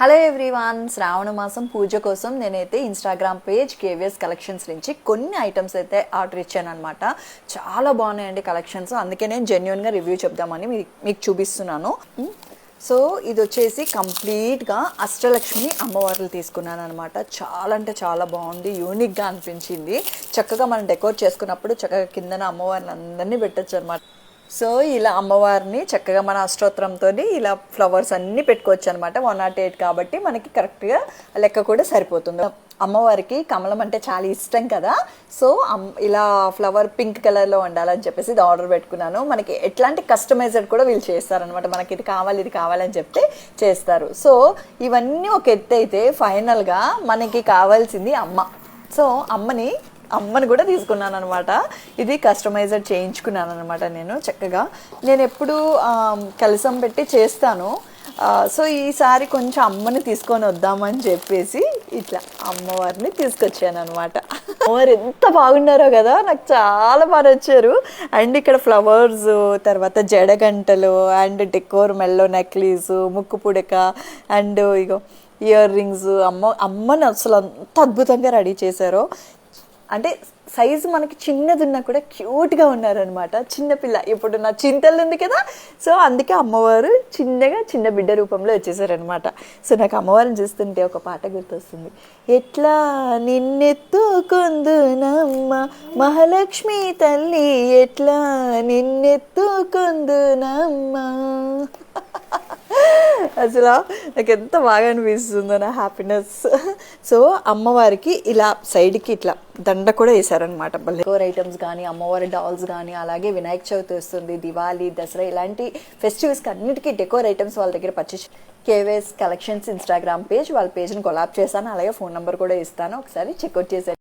Hello everyone, శ్రావణ మాసం పూజ కోసం నేనైతే ఇన్స్టాగ్రామ్ పేజ్ కేవీఎస్ కలెక్షన్స్ నుంచి కొన్ని ఐటమ్స్ అయితే ఆర్డర్ ఇచ్చాను అనమాట. చాలా బాగున్నాయండి కలెక్షన్స్, అందుకే నేను జెన్యున్గా రివ్యూ చెప్దామని మీకు చూపిస్తున్నాను. సో ఇది వచ్చేసి కంప్లీట్గా అష్టలక్ష్మి అమ్మవార్లు తీసుకున్నాను అనమాట. చాలా అంటే చాలా బాగుంది, యూనిక్గా అనిపించింది. చక్కగా మనం డెకోర్ చేసుకున్నప్పుడు చక్కగా కిందన అమ్మవారిని అందరినీ పెట్టచ్చు అనమాట. సో ఇలా అమ్మవారిని చక్కగా మన అష్టోత్తరంతో ఇలా ఫ్లవర్స్ అన్నీ పెట్టుకోవచ్చు అనమాట. 108 కాబట్టి మనకి కరెక్ట్గా లెక్క కూడా సరిపోతుంది. అమ్మవారికి కమలం అంటే చాలా ఇష్టం కదా, సో ఇలా ఫ్లవర్ పింక్ కలర్లో ఉండాలని చెప్పేసి ఇది ఆర్డర్ పెట్టుకున్నాను. మనకి ఎట్లాంటి కస్టమైజ్డ్ కూడా వీళ్ళు చేస్తారనమాట. మనకి ఇది కావాలని చెప్తే చేస్తారు. సో ఇవన్నీ ఒక ఎత్తు అయితే ఫైనల్గా మనకి కావాల్సింది అమ్మ. సో అమ్మని కూడా తీసుకున్నాను అనమాట. ఇది కస్టమైజ్డ్ చేయించుకున్నాను అనమాట. నేను ఎప్పుడు కలసం పెట్టి చేస్తాను. సో ఈసారి కొంచెం అమ్మని తీసుకొని వద్దామని చెప్పేసి ఇట్లా అమ్మవారిని తీసుకొచ్చాను అనమాట. అమ్మవారు ఎంత బాగున్నారో కదా, నాకు చాలా బాగా నచ్చారు. అండ్ ఇక్కడ ఫ్లవర్స్, తర్వాత జడగంటలు అండ్ డెకోర్, మెల్లో నెక్లెస్, ముక్కు పుడక అండ్ ఇగో ఇయర్ రింగ్స్. అమ్మని అసలు అంత అద్భుతంగా రెడీ చేశారో, అంటే సైజు మనకి చిన్నది ఉన్నా కూడా క్యూట్గా ఉన్నారనమాట. చిన్నపిల్ల ఇప్పుడు నా చింతలు ఉంది కదా, సో అందుకే అమ్మవారు చిన్న బిడ్డ రూపంలో వచ్చేసారనమాట. సో నాకు అమ్మవారిని చూస్తుంటే ఒక పాట గుర్తొస్తుంది. ఎట్లా నిన్నెత్తుకొందునమ్మ మహాలక్ష్మి తల్లి, ఎట్లా నిన్నెత్తుకొందునమ్మ. అసలు నాకు ఎంత బాగా అనిపిస్తుందో నా హ్యాపీనెస్. సో అమ్మవారికి ఇలా సైడ్కి ఇట్లా దండ కూడా వేసారనమాట. డెకోర్ ఐటమ్స్ కానీ, అమ్మవారి డాల్స్ కానీ, అలాగే వినాయక చవితి వస్తుంది, దివాళీ, దసరా, ఇలాంటి ఫెస్టివల్స్కి అన్నిటికీ డెకోర్ ఐటమ్స్ వాళ్ళ దగ్గర purchase. KVS collections Instagram page, వాళ్ళ పేజ్ని కొలాబ్ చేశాను. అలాగే ఫోన్ నెంబర్ కూడా ఇస్తాను, ఒకసారి చెక్అవుట్ చేశాను.